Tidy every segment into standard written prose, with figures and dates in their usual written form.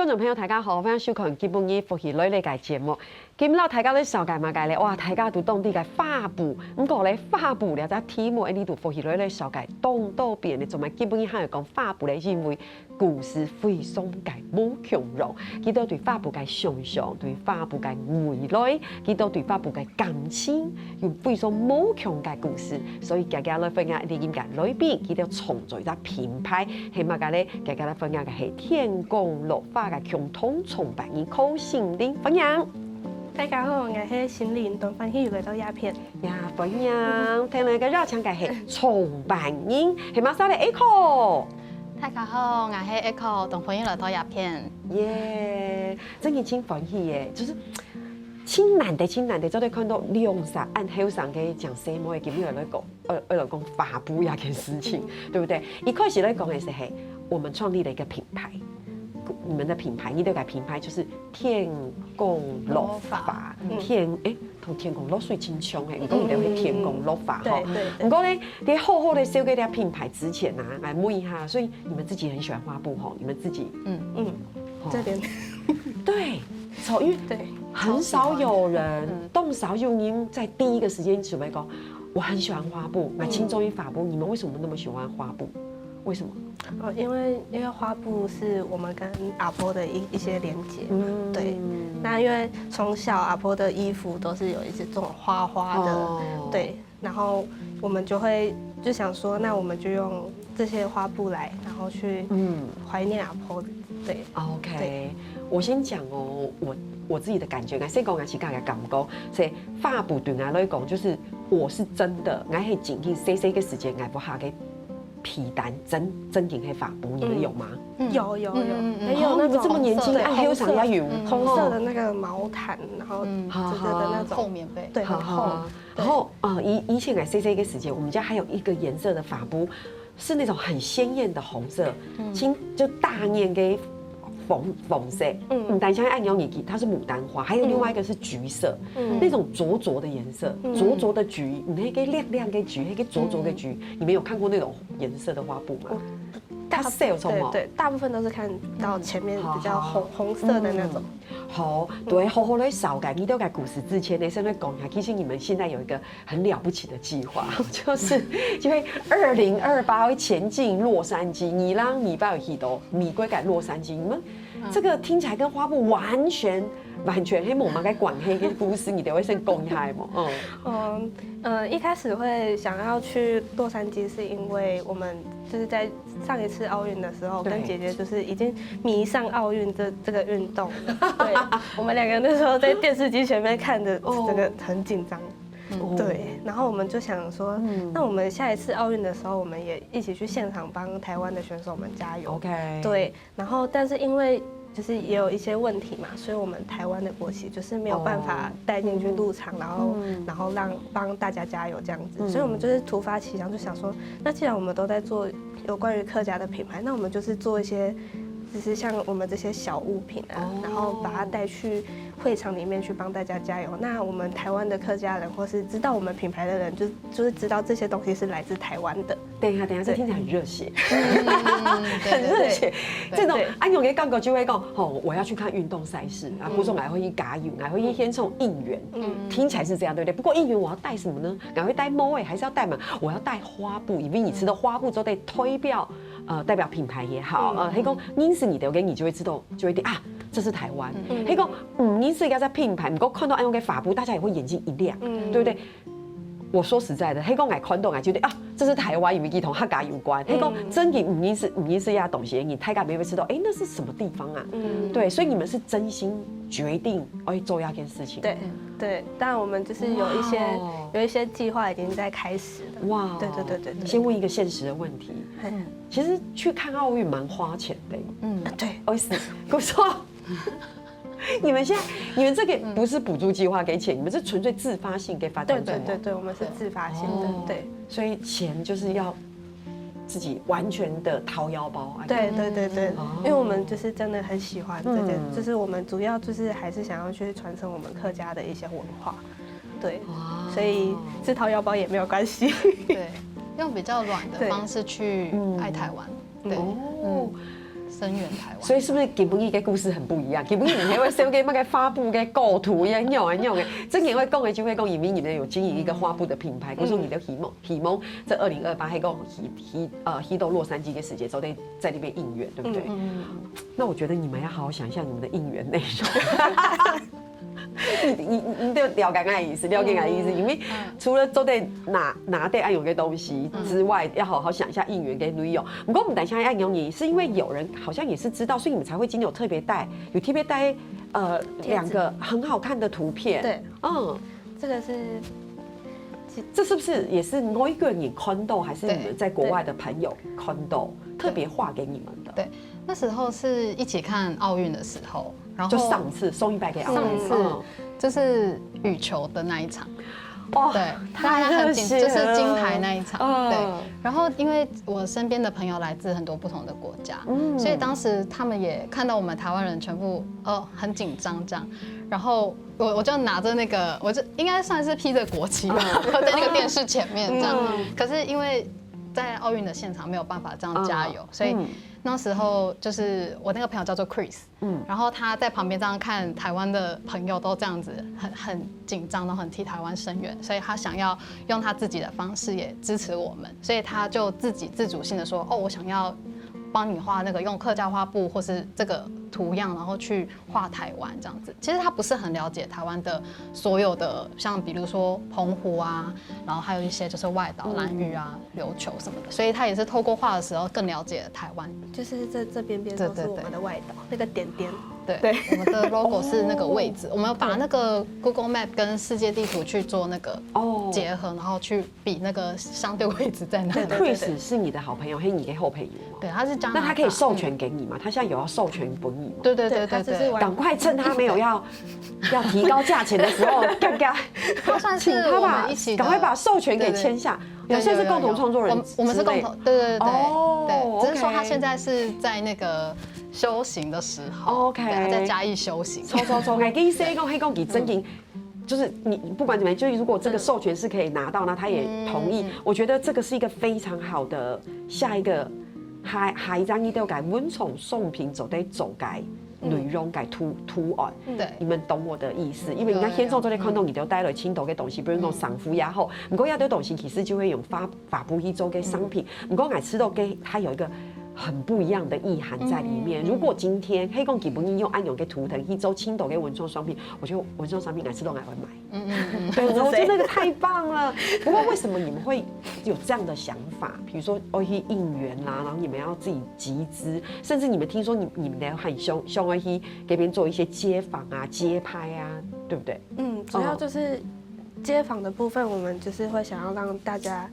观众朋友大家好，欢迎收看基本语复习类嘅节目。今日大家咧小解嘛解咧，哇！大家都懂啲嘅法布，唔过咧法布咧只题目，呢度复习类咧小解懂到变咧，做埋基本语喺度讲法布咧，因为故事非常嘅冇強弱，佢都對法布嘅想象，對法布嘅未來，佢都對法布嘅感情，用非常冇強嘅故事，所以大家咧分享呢啲嘅裏邊，佢都創造一個品牌，起碼嘅咧，大家咧分享嘅係天公落法嘅共同崇拜與靠心靈分享。大家好，我係心靈動翻起嚟到鴉片。呀，分享聽你嘅熱唱嘅係崇拜人，係馬莎嘅 Echo。大家好，我係 Echo， 同朋友來到鴉片。耶，真係真歡喜耶，就是真難得，真係看到兩殺按後上嘅講什麼嘅，今日來講法布呀件事情，對不對？一開始來講嘅是係我們創立了一個品牌。你們的品牌，你哋嘅品牌就是天公落法，同天公落水真像誒，如果你哋係天公落法吼。不過咧，你好好的設計啲品牌之前啊，來摸一下，所以你們自己很喜歡花布吼，你們自己這邊對，因為很少有人，動少有人在第一個時間準備講，我很喜歡花布，我輕重於法布，你們為什麼那麼喜歡花布？為什麼？因為花布是我們跟阿婆的一些連接，對。那因為從小阿婆的衣服都是有一些這種花花的，對。然後我們就想說，那我們就用這些花布來，然後去懷念阿婆，對。OK，對我先講哦，我自己的感覺，我先講我自己嘅感覺，是法布對我來講，就是我是真的，我係盡去細嘅時間，我不下嘅。皮單真正係法布，你們有嗎？有，還有那種這麼年輕，按黑上也有紅色的那個毛毯，然後織的那種厚棉被，對，很厚。然後以前我細嘅時間，我們家還有一個顏色的法布，是那種很鮮豔的紅色，就大面嘅粉色，但像按鳥耳機，它是牡丹花，還有另外一個是橘色，那種濁濁的顏色，濁濁的橘，那個亮亮的橘，那個濁濁的橘，你們有看過那種顏色的花布嗎？它色有什麼？對，大部分都是看到前面比較紅色的那種。好，對，好好來少改，你都改故事之前呢，先來講一下，其實你們現在有一個很了不起的計劃，就會2028會前進洛杉磯，你讓你爸有去到米歸改洛杉磯，你們這個聽起來跟花布完全黑冇乜嘅關係嘅故事，你哋會先講一下嗎？一開始會想要去洛杉磯，是因為我們就是在上一次奧運的時候，跟姐姐就是已經迷上奧運這個運動。對，我們兩個那時候在電視機前面看着，這個很緊張。對，然後我們就想說，那我們下一次奧運的時候，我們也一起去現場幫台灣的選手們加油。OK。對，然後但是因為就是也有一些問題嘛，所以我們台灣的國旗就是沒有辦法帶進去入場，然後幫大家加油這樣子，所以我們就是突發奇想，就想說，那既然我們都在做有關於客家的品牌，那我們就是做一些，就是像我們這些小物品啊，然後把它帶去會場裡面去幫大家加油。那我們台灣的客家人或是知道我們品牌的人，就是知道這些東西是來自台灣的。等一下，這聽起來很熱血，很熱血。這種安永嘅感覺就會講，哦，我要去看運動賽事啊，或者我會去加油，我會先從應援，聽起來是這樣，對不對？不過應援我要帶什麼呢？我會帶帽還是要帶嘛？我要帶花布，因為你吃的花布就得推表，代表品牌也好，佢講認識你的，你就會知道，就會啊，這是台灣。佢講認識一個品牌，不過看到安永嘅法布，大家也會眼睛一亮，對不對？我說實在的，黑公愛看到愛覺得啊，這是台灣，因為佢同客家有關。黑公真嘅唔認識一樣東西，你太家沒會知道，那是什麼地方啊？對，所以你們是真心決定要做一件事情。對，當然我們就是有一些計劃已經在開始了。哇，對。先問一個現實的問題，其實去看奧運蠻花錢的。對，我是我說。你們這個不是補助計劃給錢，你們是純粹自發性給發展。對，我們是自發性的，對，所以錢就是要自己完全的掏腰包。對，因為我們就是真的很喜歡這件，就是我們主要就是還是想要去傳承我們客家的一些文化，對，所以自掏腰包也沒有關係。對，用比較軟的方式去愛台灣。對，声援台湾。所以是不是基本伊嘅故事很不一样？基本伊唔係會寫嘅乜嘅發布嘅構圖一樣嘅，真嘅會講嘅就會講，因為你們有經營一個發布的品牌，故說你的希望在2028係講去到洛杉磯嘅時間，就得在那邊應援，對不對？那我覺得你們要好好想一下你們的應援內容。你都了解我的意思，了解我的意思，因為除了做得拿得愛用的東西之外，要好好想一下應援跟內容。不過我們等一下愛用你，是因為有人好像也是知道，所以你們才會今天有特別帶2個很好看的圖片。對，這個是。這是不是也是某一個人看到，還是你們在國外的朋友看到，特別畫給你們的？對，那時候是一起看奧運的時候，然後就上次送100給奧運，上一次就是羽球的那一場。哇，对，大家很緊，就是金牌那一場。对，然後因為我身邊的朋友來自很多不同的國家，所以當時他們也看到我們台灣人全部很緊張這樣，然後我就拿着那個，我就應該算是披着國旗吧，在那個電視前面這樣。可是因為在奧運的現場沒有辦法這樣加油，所以那時候就是我那個朋友叫做 Chris，然後他在旁邊這樣看台灣的朋友都這樣子很緊張，然後很替台灣聲援，所以他想要用他自己的方式也支持我們，所以他就自己自主性的說，我想要幫你畫那個用客家花布或是這個圖樣，然後去畫台灣這樣子。其實他不是很了解台灣的所有的，像比如說澎湖啊，然後還有一些就是外島蘭嶼啊、琉球什麼的，所以他也是透過畫的時候更了解台灣。就是這邊都是我們的外島，那個點點。對，我們的 logo 是那個位置，我們有把那個 Google Map 跟世界地圖去做那個結合，然後去比那個相對位置在哪裡。Chris 是你的好朋友，還是你的後朋友嗎？對，他是加拿大。那他可以授權給你嗎？他現在有要授權給你嗎？對，趕快趁他沒有要提高價錢的時候，趕快他算是我們一起，趕快把授權給簽下。有些是共同創作人，我們是共同，對，只是說他現在是在那個修行的時候，OK，他在嘉義修行。錯，我跟你說，黑公給真經，就是你不管怎麼樣，就是如果這個授權是可以拿到，那他也同意，我覺得這個是一個非常好的下一個，下一張你都改文創送品走得走改。內容改圖案，對，你們懂我的意思，因為人家現場做啲看到你就帶來青島嘅東西，比如講賞福也好，唔過有啲東西其實就會用法布去做嘅商品，唔過我吃到嘅它有一個很不一樣的意涵在裡面。如果今天黑公基本應用按用嘅圖騰去做青島嘅文創商品，我覺得文創商品我吃到我會買。對，我覺得那個太棒了。不過為什麼你們會有這樣的想法？比如說要去應援啦，然後你們要自己集資，甚至你們聽說你們的很想要去給別人做一些街訪啊、街拍啊，對不對？主要就是街訪的部分，我們就是會想要讓大家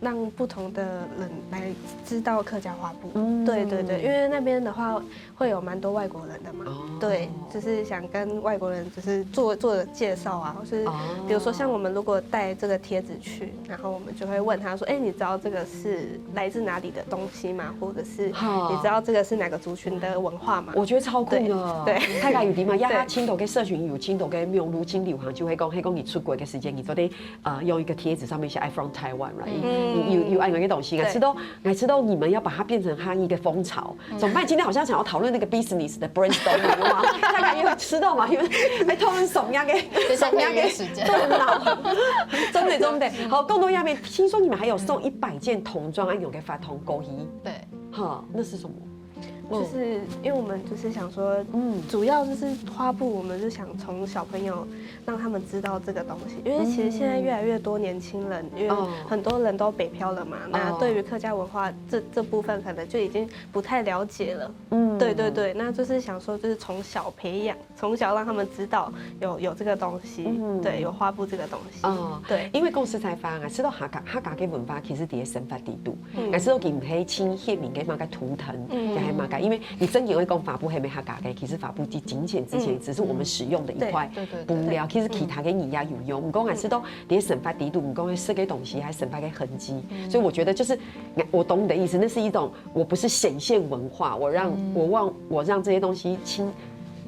讓不同的人來知道客家花布。對，因為那邊的話會有蠻多外國人的嘛。對，就是想跟外國人就是做介紹啊，或是比如說像我們如果帶這個貼紙去，然後我們就會問他說，你知道這個是來自哪裡的東西嗎？或者是你知道這個是哪個族群的文化嗎？我覺得超酷的。對，大家有啲嘛，呀，青島嘅社群有青島嘅用路經流行就會講你出國嘅時間，你就得用一個貼紙上面寫 I'm from Taiwan，right？有愛用嘅東西，我知道你們要把它變成它一個風潮，怎麼辦？今天好像想要討論那個 business 的 brainstorming 嘛，大家有知道嗎？因為討論什麼樣嘅時間，真的。好，更多下面聽說你們還有送100件童裝愛用嘅法童狗衣，對，哈，那是什麼？就是因為我們就是想說，主要就是花布，我們就想從小朋友讓他們知道這個東西，因為其實現在越來越多年輕人，因為很多人都北漂了嘛，那對於客家文化這部分可能就已經不太了解了。對，那就是想說，就是從小培養，從小讓他們知道有這個東西，對，有花布這個東西。對，因為公司採訪啊，知道客家嘅文化其實喺神法地度，我知道佢唔係親血面嘅嘛個圖騰，又係嘛個。因為你真以為講法布係咪客家嘅，其實法布之前只是我們使用的一塊布料，其實其他嘅嘢也有用。唔講我知道啲神法地度，唔講係識嘅東西，係神法嘅痕跡。所以我覺得就是我懂你的意思，那是一種我不是顯現文化，我讓這些東西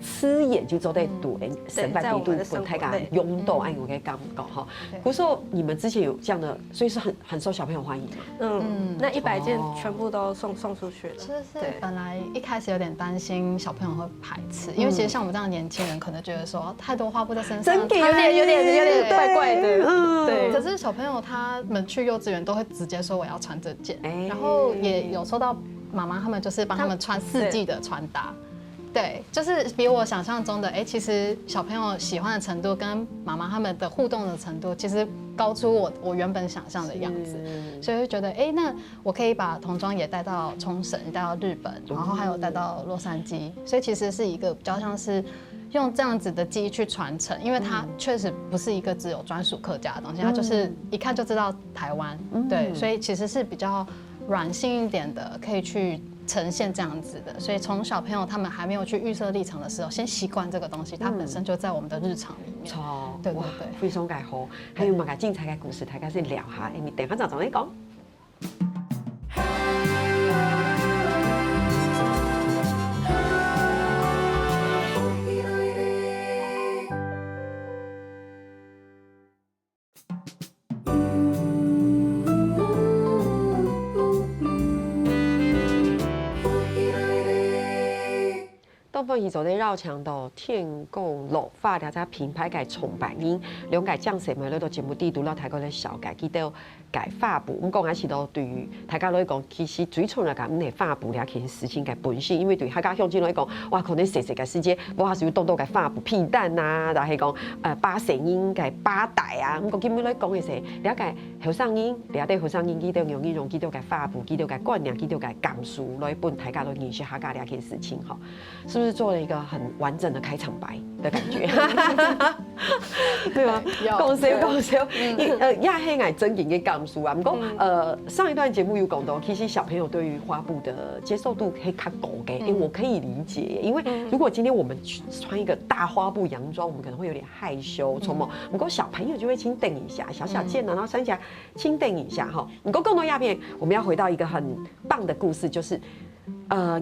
吃眼就做在赌神拜地度本太感拥动爱我给感觉哈。不是说你们之前有这样的，所以是很受小朋友欢迎嘛？那100件全部都送出去了。就是本来一开始有点担心小朋友会排斥，因为其实像我们这样的年轻人，可能觉得说太多花布在身上，有点怪怪的。对。可是小朋友他们去幼稚园都会直接说我要穿这件，然后也有收到妈妈他们就是帮他们穿4季的穿搭。对，就是比我想象中的，其实小朋友喜欢的程度跟妈妈他们的互动的程度，其实高出我原本想象的样子，所以就觉得，那我可以把童装也带到冲绳，带到日本，然后还有带到洛杉矶，所以其实是一个比较像是用这样子的记忆去传承，因为它确实不是一个只有专属客家的东西，它就是一看就知道台湾，对，所以其实是比较软性一点的，可以去呈现这样子的，所以从小朋友他们还没有去预设立场的时候，先习惯这个东西，它本身就在我们的日常里面。对对对，非常介好，还有嘛个精彩的故事，大家先聊下，你等下再讲。东方宇宙的绕墙到天公路发大家品牌改崇拜因两改降色咪咧到节目地度啦，大家咧小改记得改发布。咁讲下是到对于大家来讲，其實最重要嘅唔係發布咧，其實事情嘅本身，因為對大家鄉親來講，哇，可能細細嘅世界，我還是要當到嘅發布片單啊，但係講把聲音嘅把帶啊，咁講基本來講嘅時，你一個後生人，你一對後生人記得用用記得嘅發布，記得嘅觀念，記得嘅感受來幫大家來認識下家呢件事情，哈，是不是做了一個很完整的開場白的感覺？對嗎？講笑，也係係真正嘅感受啊，唔過上一段節目有講到，其實小朋友對於花布的接受度可以較高嘅，我可以理解，因為如果今天我們穿一個大花布洋裝，我們可能會有點害羞，錯嗎？不過小朋友就會輕蹬一下，小小件的，然後穿起來輕蹬一下哈。不過更多鴉片，我們要回到一個很棒的故事，就是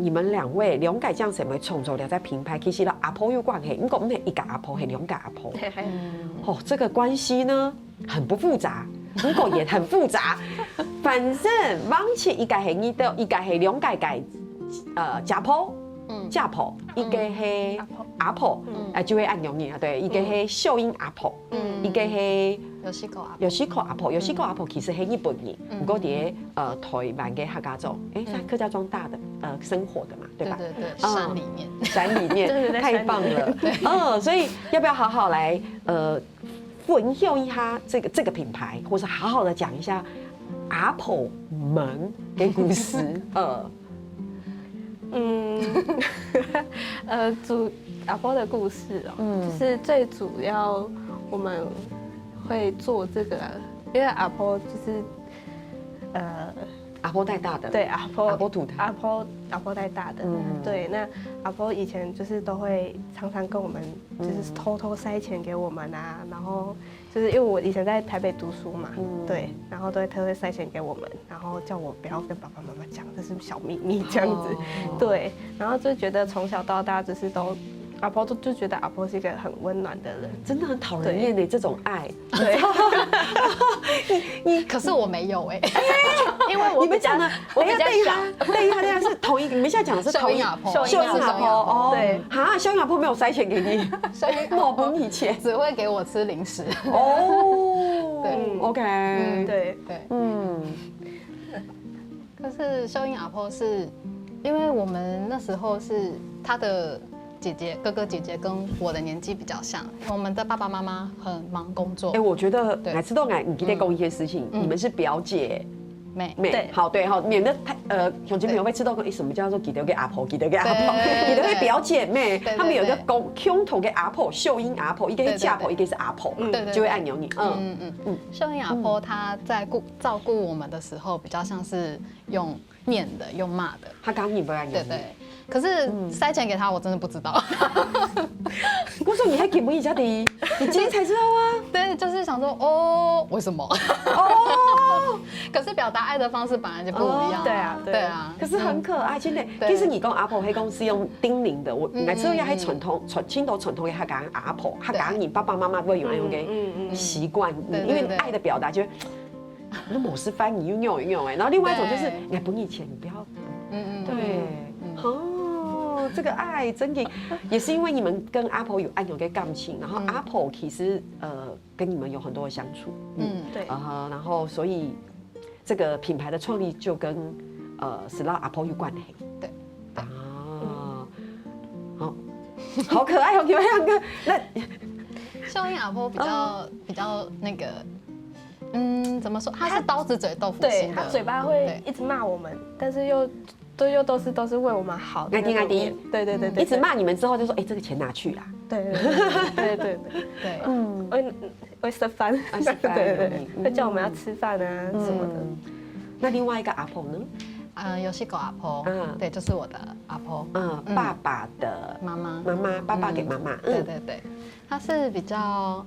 你們兩位兩個這樣成為創造了在品牌，其實啦阿婆有關係，唔講唔係一個阿婆，係兩個阿婆。哦，這個關係呢很不複雜。不過也很複雜，反正往前一個係呢度，一個係兩個嘅家婆，家婆，一個係阿婆，就會按用語啊，對，一個係秀英阿婆，一個係有西口阿婆，有西口阿婆其實係日本人，不過喺台灣嘅客家莊，在客家莊大的生活的嘛，對吧？對對對，山裡面，太棒了，所以要不要好好來分享一下這個品牌，或者好好的講一下阿婆們嘅故事。阿婆的故事哦，就是最主要我們會做這個，因為阿婆就是阿婆帶大的，對，阿婆土台，阿婆帶大的，對，那阿婆以前就是都會常常跟我們，就是偷偷塞錢給我們啊，然後就是因為我以前在台北讀書嘛，對，然後都會偷偷塞錢給我們，然後叫我不要跟爸爸媽媽講，這是小秘密這樣子，對，然後就覺得從小到大就是都。阿婆就覺得阿婆是一個很溫暖的人，真的很討人厭的這種愛。對，可是我沒有因為我比較小，對呀，是同一個。你們現在講的是同一個秀英阿婆哦，對，哈，秀英阿婆沒有塞錢給你，我不以前只會給我吃零食。哦，對 ，OK，對，可是秀英阿婆是因為我們那時候是她的。哥哥姐姐跟我的年紀比較像，我們的爸爸媽媽很忙工作。我覺得每次都你記得講一些事情，你們是表姐妹，好對好，免得兄弟朋友會知道什麼叫做記得個阿婆，記得個阿婆，記得個表姐妹，他們有一個共同的阿婆，秀英阿婆，一個是家婆，一個是阿婆，就會按鈕你。秀英阿婆她在照顧我們的時候，比較像是用念的，用罵的。她剛你不按鈕。對對。可是塞钱给他，我真的不知道。我说你还给不一家的，你今天才知道啊？对，就是想说哦，为什么？哦，可是表达爱的方式本来就不一样。对啊，对啊。可是很可爱，真的。其實你講阿婆喺公司用叮咛的，我每次要喺傳統青島傳統嘅客家阿婆，客家人爸爸媽媽會有那種嘅習慣，因為愛的表達就，那某是翻譯用用哎，然後另外一種就是，哎，不你錢，你不要，對，哦，這個愛真嘅，也是因為你們跟阿婆有愛有嘅感情，然後阿婆其實跟你們有很多的相處，對，然後所以這個品牌的創立就跟是讓阿婆有關係，對，啊，好可愛，好可愛兩個，那秀英阿婆比較那個。怎麼說？他是刀子嘴豆腐心的，他嘴巴會一直罵我們，但是又都是為我們好。愛聽愛聽，對，一直罵你們之後就說，哎，這個錢拿去啦。對，會食飯，對，會叫我們要吃飯啊什麼的。那另外一個阿婆呢？有西狗阿婆，對，就是我的阿婆，爸爸的媽媽，爸爸給媽媽，對，她是比較，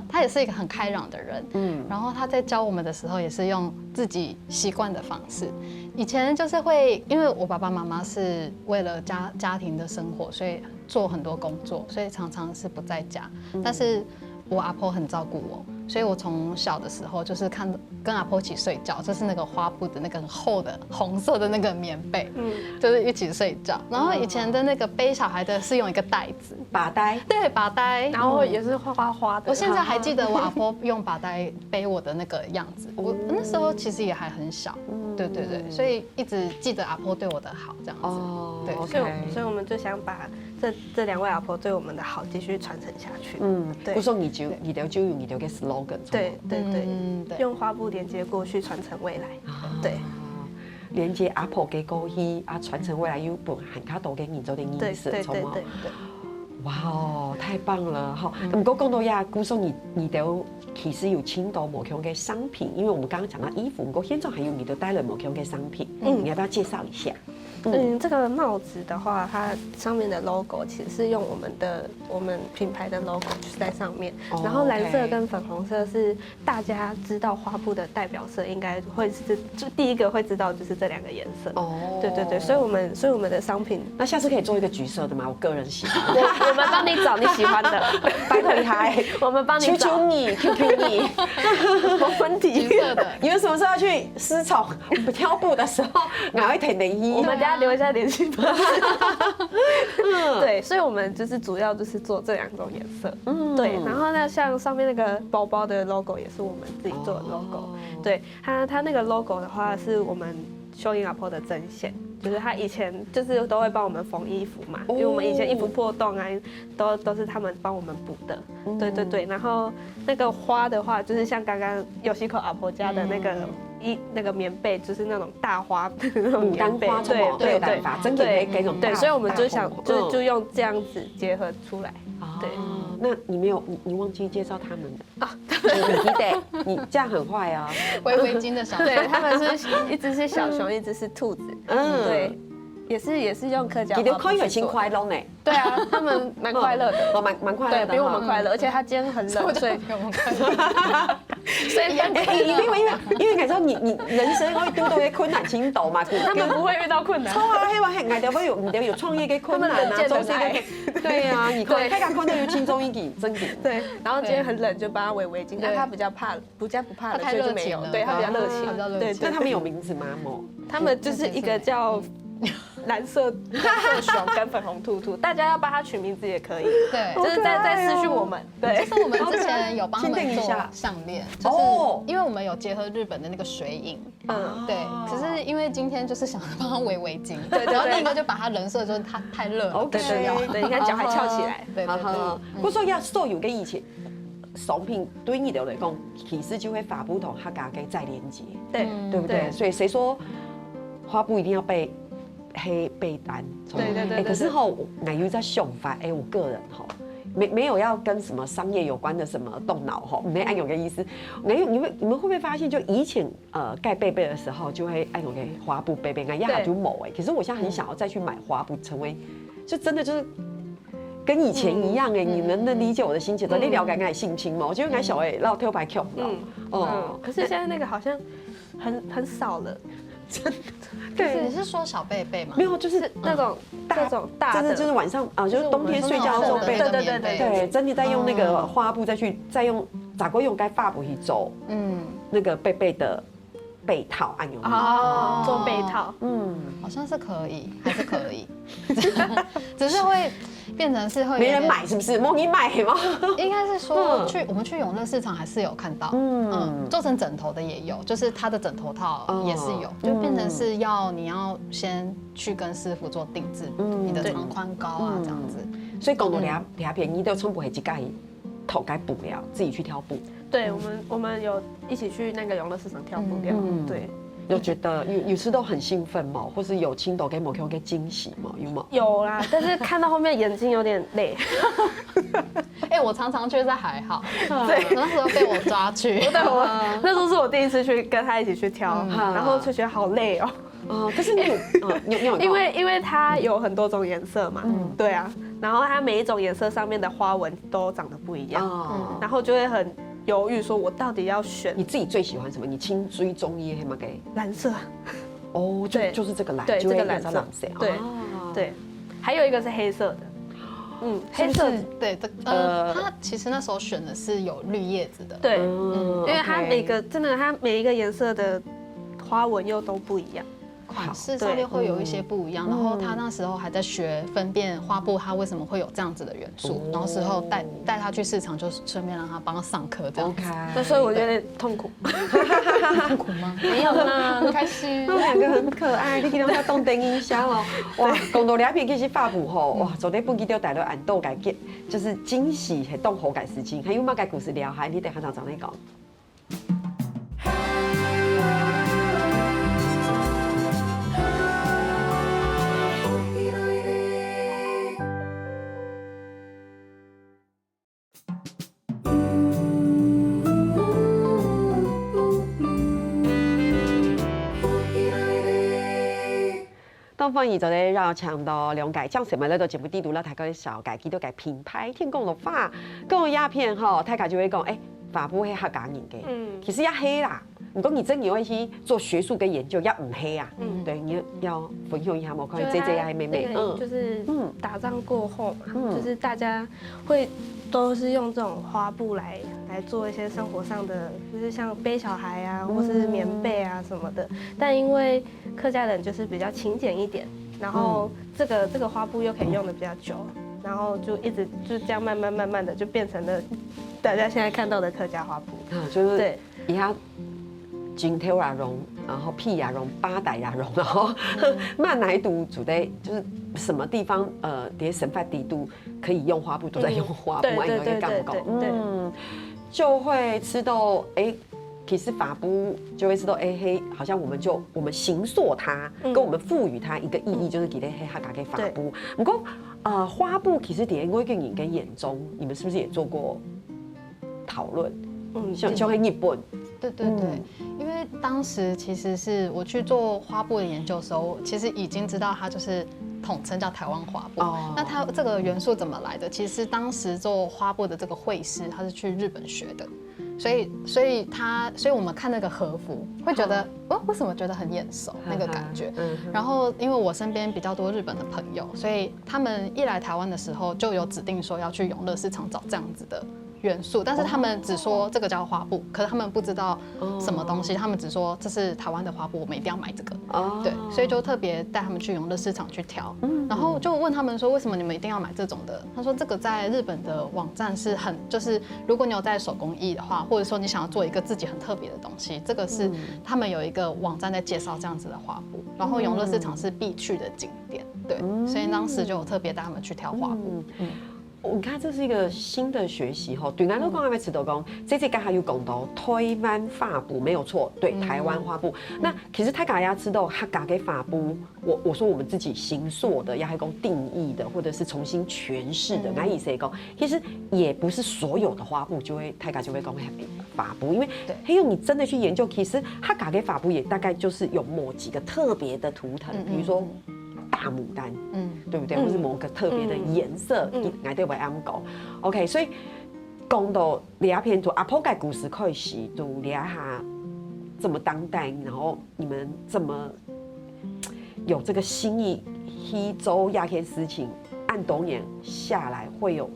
她也是一個很開朗的人，然後她在教我們的時候也是用自己習慣的方式，以前就是會，因為我爸爸媽媽是為了家庭的生活，所以做很多工作，所以常常是不在家，但是我阿婆很照顧我。所以我從小的時候就是跟阿婆一起睡覺，就是那個花布的那個很厚的紅色的那個棉被，就是一起睡覺。然後以前的那個背小孩的是用一個袋子，把袋，對，把袋，然後也是花花的。我現在還記得我阿婆用把袋背我的那個樣子，我那時候其實也還很小，對，所以一直記得阿婆對我的好這樣子。對，所以我們就想把這兩位阿婆對我們的好繼續傳承下去。對。我說你就用你嘅 slogan。對，用花布連接過去，傳承未來。對，連接阿婆嘅過去，傳承未來有本很卡多嘅研究的意思，錯嗎？哇哦，太棒了！好，唔過講到呀，姑嫂你都其實有青島某樣嘅商品，因為我們剛剛講到衣服，唔過現在還有你都帶了某樣嘅商品，你要不要介紹一下？這個帽子的話，它上面的 logo 其實是用我們品牌的 logo 在上面，然後藍色跟粉紅色是大家知道花布的代表色，應該會是就第一個會知道就是這兩個顏色。哦，對，所以我們的商品，那下次可以做一個橘色的嗎？我個人喜歡。我們幫你找你喜歡的，拜託你還，我們幫你找。求你 ，QQ 你，沒問題。橘色的，你們什麼時候要去絲綢挑布的時候，我會提你。我們家留一下聯繫方式。對，所以我們就是主要就是做這兩種顏色。對，然後呢，像上面那個包包的 logo 也是我們自己做的 logo。對，它那個 logo 的話是我們秀英阿婆的針線，就是他以前就是都會幫我們縫衣服嘛，因為我們以前衣服破洞啊，都是他們幫我們補的。對，然後那個花的話，就是像剛剛有西口阿婆家的那個棉被，就是那種大花的那種棉被，對，真嘅那種。對，所以我們就想就用這樣子結合出來。對，那你忘記介紹他們的啊？你記得，你這樣很壞啊！圍巾的小熊，對，他們是一隻是小熊，一隻是兔子。對，也是用客家話。你都可以很輕快樂呢。對啊，他們蠻快樂的，蠻快樂的，比我們快樂。而且他今天很冷，所以比我們快樂。所以因為其實你人生可以遇到嘅困難傾倒嘛，他們不會遇到困難。錯啊，希望係捱到唔到有創業嘅困難啊，做這個。對啊，你可以開個困難要輕鬆一點，真嘅。對，然後今天很冷，就幫他圍圍巾。但他比較怕，不怕冷，所以就沒有。對，他比較熱情。對，那他們有名字嗎？他們就是一個叫藍色熊跟粉紅兔兔，大家要幫他取名字也可以。對，就是在私訊我們。對，就是我們之前有幫他們做項鏈，就是因為我們有結合日本的那個水影。對。可是因為今天就是想幫他圍圍巾，對，然後那個就把他人設就是他太熱了，對，你看腳還翹起來。對。不過要所有嘅以前商品對你哋嚟講，其實就會發布同客家嘅再連接，對不對？所以誰說花布一定要被單？對。可是吼，我有在想法，我個人吼没有要跟什么商业有关的什么动脑哈，没按有个意思。你们会不会发现，就以前盖被被的时候，就会按有个花布被被，压就某哎。可是我现在很想要再去买花布，成为就真的就是跟以前一样哎。你们能理解我的心情？你了解爱性侵吗？我觉得爱小哎，然后跳牌 Q 可是现在那个好像很少了。真的，对，你是说小贝贝吗？没有，就是那种大的，真的就是晚上就是冬天睡觉的时候背，对，真的在用那个花布再用咋个用该发布去走，那个贝贝的被套按钮做被套，好像是可以，还是可以，只是会变成是会没人买，是不是？莫你买吗？应该是说我们去永乐市场还是有看到，做成枕头的也有，就是它的枕头套也是有，就变成是你要先去跟师傅做定制，你的长宽高啊这样子。所以讲到俩便宜的冲不会去盖头该补了，自己去挑布。对，我们有一起去那个永乐市场挑布料，对。有觉得有时都很兴奋吗？或是有亲抖给某 Q 给惊喜吗？有吗？有啦，但是看到后面眼睛有点累。我常常去，在还好。对，那时候被我抓去。对，那时候是我第一次去跟他一起去挑，然后就觉得好累哦。可是你有因为它有很多种颜色嘛，对啊，然后它每一种颜色上面的花纹都长得不一样，然后就会很犹豫，说我到底要选。你自己最喜欢什么？你亲追中意黑吗？给蓝色。哦，就是这个蓝，对，这个蓝色，对，还有一个是黑色的。黑色对它其实那时候选的是有绿叶子的，对，因为它每一个颜色的花纹又都不一样。款式上面会有一些不一样，然后他那时候还在学分辨花布它为什么会有这样子的元素，然后时候带他去市场，就顺便让他帮他上课这样子。那所以我有点痛苦。痛苦吗？没有啦，很开心。他们两个很可爱，你听到他动灯音箱哦，哇，讲到两片其实发布吼，哇，昨天本期就带到俺豆改给，就是惊喜还动好改事情，还有嘛改故事聊，还你等下找那讲。东方宇宙咧绕墙到两改将什么来到节目地图了，大家小改几多改品牌，天公的发，讲鸦片吼，大家就会讲，发布黑客家人嘅，其实也黑啦。如果你真有一些做学术跟研究，要唔黑啊，对，你要分享一下嘛，关于这还妹妹，就是打仗过后嘛，就是大家会都是用这种花布来做一些生活上的，就是像背小孩啊，或是棉被啊什么的。但因为客家人就是比较勤俭一点，然后这个花布又可以用的比较久，然后就一直就这样慢慢的就变成了大家现在看到的客家花布。就是对，以下金条也绒，然后屁也绒，八代也绒，然后曼奶都主的就是什么地方这些神发地都可以用花布，都在用花布，对，就会吃到其实发布就会知道，嘿，好像我们形塑它，跟我们赋予它一个意义，就是给它黑哈嘎给发布。不过花布其实在我跟你跟眼中，你们是不是也做过讨论？像日本。对，因为当时其实是我去做花布的研究的时候，其实已经知道它就是统称叫台湾花布。那它这个元素怎么来的？其实当时做花布的这个绘师，他是去日本学的，所以我们看那个和服会觉得，为什么觉得很眼熟那个感觉？然后因为我身边比较多日本的朋友，所以他们一来台湾的时候就有指定说要去永乐市场找这样子的元素，但是他们只说这个叫花布，可是他们不知道什么东西，他们只说这是台湾的花布，我们一定要买这个。对，所以就特别带他们去永乐市场去挑，然后就问他们说为什么你们一定要买这种的？他说这个在日本的网站是就是如果你有在手工艺的话，或者说你想要做一个自己很特别的东西，这个是他们有一个网站在介绍这样子的花布，然后永乐市场是必去的景点，对，所以当时就有特别带他们去挑花布。你看，这是一个新的学习哈。对，咱都讲要吃到讲，这刚还有讲到台湾发布没有错，对，台湾花布。那其实泰嘎要吃到他嘎给发布，我说我们自己形塑的，要还讲定义的，或者是重新诠释的，那意思讲，其实也不是所有的花布就会泰嘎就会讲发布，因为还有你真的去研究，其实他嘎给发布也大概就是有某几个特别的图腾，比如说。大牡丹，对不对？或是某个特别的颜色，来对为安狗。OK， 所以讲到李亚片做阿婆盖故事开始，就李亚哈这么当代，然后你们这么有这个心意，一周亚片事情按多年下来，会有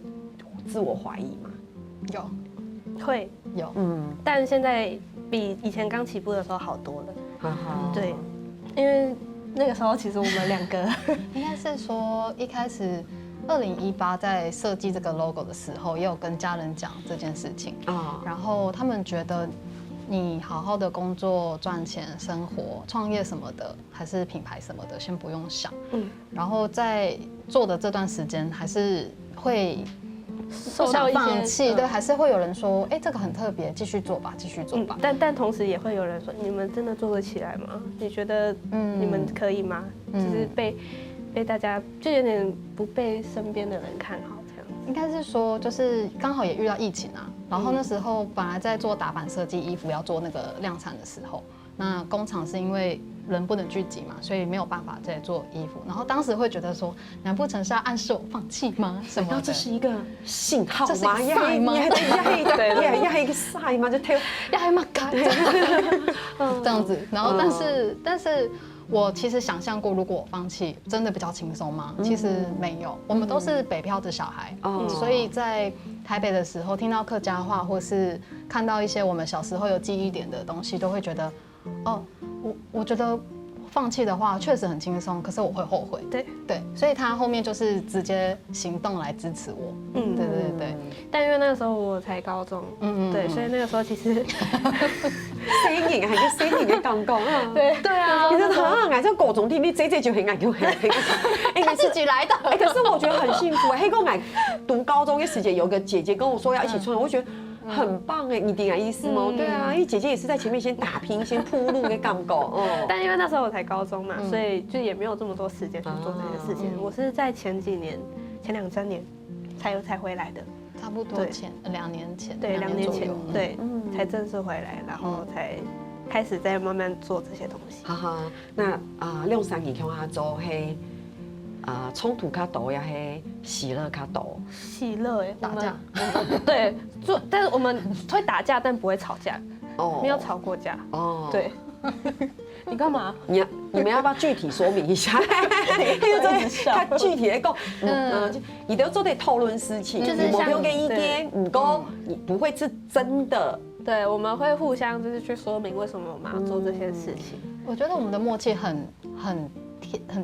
自我怀疑吗？会有，但现在比以前刚起步的时候好多了。对，因为。那个时候其实我们2个应该是说一开始2018在设计这个 logo 的时候，也有跟家人讲这件事情然后他们觉得你好好的工作赚钱生活创业什么的，还是品牌什么的，先不用想。然后在做的这段时间还是会不想放弃，对，还是会有人说，这个很特别，继续做吧，继续做吧。但同时也会有人说，你们真的做得起来吗？你觉得你们可以吗？就是被大家就有点不被身边的人看好这样。应该是说，就是刚好也遇到疫情啊，然后那时候本来在做打版设计衣服要做那个量产的时候，那工厂是因为人不能聚集嘛，所以没有办法再做衣服。然后当时会觉得说，难不成是要暗示我放弃吗？什么的？这是一个信号吗？这是一个 sign 吗？要一个 sign 吗？就要嘛改这样子。然后但是我其实想象过，如果我放弃，真的比较轻松吗？其实没有，我们都是北漂的小孩，所以在台北的时候听到客家话，或是看到一些我们小时候有记忆点的东西，都会觉得，我觉得放弃的话确实很轻松，可是我会后悔。对，所以他后面就是直接行动来支持我。对。但因为那个时候我才高中，对，所以那个时候其实生硬还是生硬的感觉啊。对啊，其实很爱这高中听你这就很爱就很他自己来的。可是我觉得很幸福。黑跟我读高中的时间，有个姐姐跟我说要一起创业，我觉得。很棒哎，你懂我意思吗？对啊，因为姐姐也是在前面先打拼，先铺路给干够。但因为那时候我才高中嘛，所以就也没有这么多时间去做这些事情。我是在前2、3年才回来的，差不多2年前。对，2年前，对，才正式回来，然后才开始在慢慢做这些东西。那2、3年看他做嘿。冲突较多呀，嘿，喜乐较多。喜乐打架。对，但是我们会打架，但不会吵架。没有吵过架。对。你干嘛？你们要不要具体说明一下？他具体的讲，你都做得讨论事情，就是不用给意见，你不会是真的。对，我们会互相就是去说明为什么我们要做这些事情。我觉得我们的默契很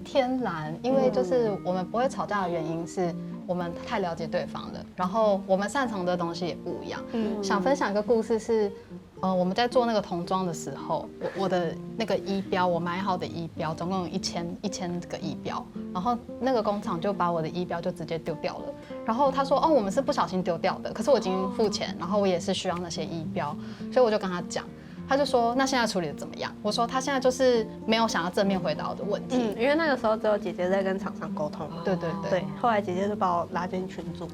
天然，因为就是我们不会吵架的原因是我们太了解对方了，然后我们擅长的东西也不一样。想分享一个故事是，我们在做那个童装的时候，我的那个衣标，我买好的衣标，总共有1000个衣标，然后那个工厂就把我的衣标就直接丢掉了。然后他说，我们是不小心丢掉的，可是我已经付钱，然后我也是需要那些衣标，所以我就跟他讲。他就说：“那现在处理的怎么样？”我说：“他现在就是没有想要正面回答我的问题。”因为那个时候只有姐姐在跟厂商沟通。对。后来姐姐就把我拉进群组。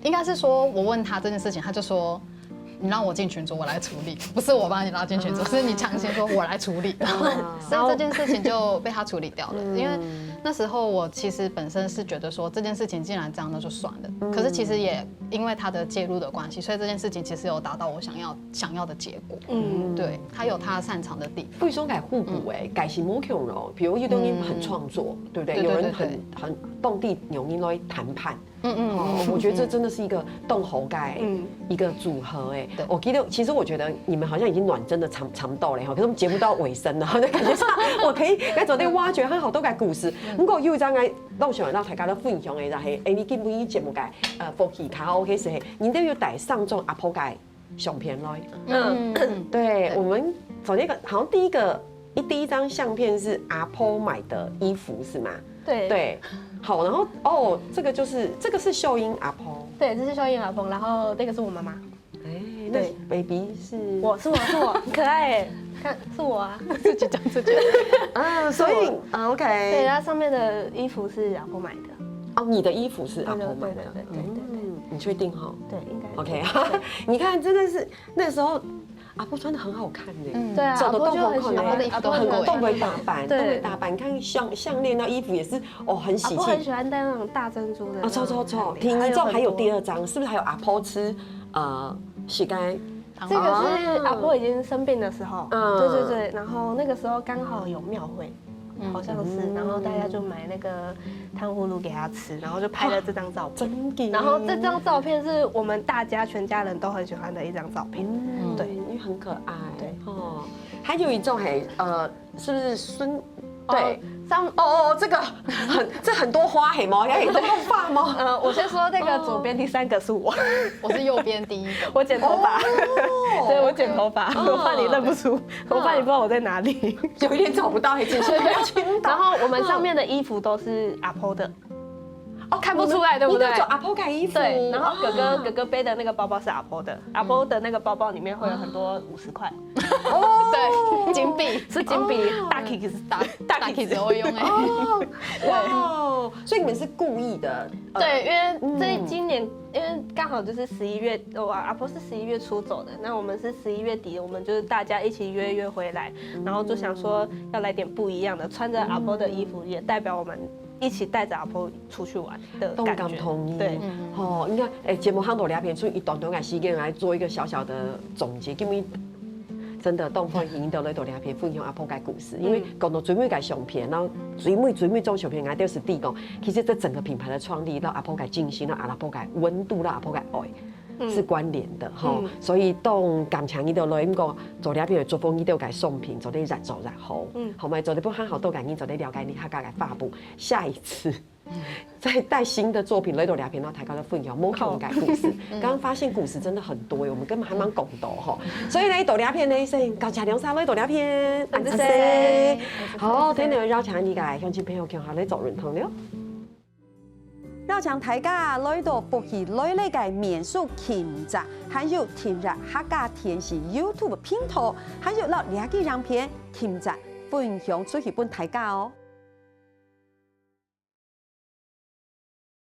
应该是说我问他这件事情，他就说：“你让我进群组，我来处理，不是我把你拉进群组，是你强行说我来处理。”然后这件事情就被他处理掉了。因为那时候我其实本身是觉得说这件事情既然这样，那就算了。可是其实也因为他的介入的关系，所以这件事情其实有达到我想要的结果。对，他有他擅长的地方。不如说改互补改是某种咯，比如有的人很创作，对不对？有人很动地，有人来谈判。我觉得这真的是一个动喉盖一个组合哎。我记得，其实我觉得你们好像已经暖真的长到了哈，可是我们节目到尾声了，就感觉上我可以在昨天挖掘很好多个故事。不过有一张个让想让大家都分享的就係，你基本依節目嘅福氣卡拉 OK 是，你都要帶上眾阿婆嘅相片來。對，我們昨天好像第一張相片是阿婆買的衣服是嗎？對。好，然后这个是秀英阿婆，对，这是秀英阿婆，然后那个是我妈妈。哎，对 ，baby 是我，很可爱哎，看是我啊，自己讲自己。所以OK，对，它上面的衣服是阿婆买的。哦，你的衣服是阿婆买的，对，你确定哈？对，应该 OK， 你看真的是那时候阿婆穿的很好看的，对啊，走的动就很喜欢，动为打扮，动为对打扮，你看项链那衣服也是很喜我很气，喜欢戴那种大珍珠的，超，听一众还有第2张，是不是还有阿婆吃膝盖？这个是阿婆已经生病的时候，对，然后那个时候刚好有庙会，好像是，然后大家就买那个糖葫芦给他吃，然后就拍了这张照片。真的。然后这张照片是我们大家全家人都很喜欢的一张照片。对，因为很可爱。对哦，还有一种是不是孙？对，这个很多花黑吗？还有很多发吗？我先说那个左边第3个是我，我是右边第1个，我剪头发，对我剪头发，我怕你认不出，我怕你不知道我在哪里，有一点找不到，还进去不要倾倒。然后我们上面的衣服都是阿婆的。看不出来，对不对？阿婆改衣服，对。然后哥哥背的那个包包是阿婆的，阿婆的那个包包里面会有很多50块，对，金币是金币，大 K 是大 K 只会用哎。哇，所以你们是故意的？对，因为今年因为刚好就是11月，阿婆是11月初走的，那我们是11月底，我们就是大家一起约回来，然后就想说要来点不一样的，穿着阿婆的衣服也代表我们。一起带着阿婆出去玩的感觉，同意。对，应该节目很多两片出一段的时间来做一个小小的总结，因为真的东方影到来到两片分享阿婆的故事，因为讲到最尾的相片，然后最尾种相片，我就是地讲，其实这整个品牌的创立到阿婆的精心，到阿婆的温度，到阿婆的爱。是关联的哈，所以当感情伊就来咁讲，做两边的作风伊都改送品，做啲日做日好，好咪做啲不很好都感应，做啲了解你客家嘅发布，下一次再带新的作品来到两边，然后大家都分享，莫看我改故事。刚刚发现故事真的很多耶，我们根本还蛮共度哈，所以呢，到两片呢，先感谢两三位到两片，谢谢。好，聽到邀請你嘅鄉親朋友共下嚟做認同了。邀請大家來到福喜來呢個民宿慶習，還有聽日客家電視 YouTube 頻道，還有攞兩個影片慶習分享出去俾大家哦。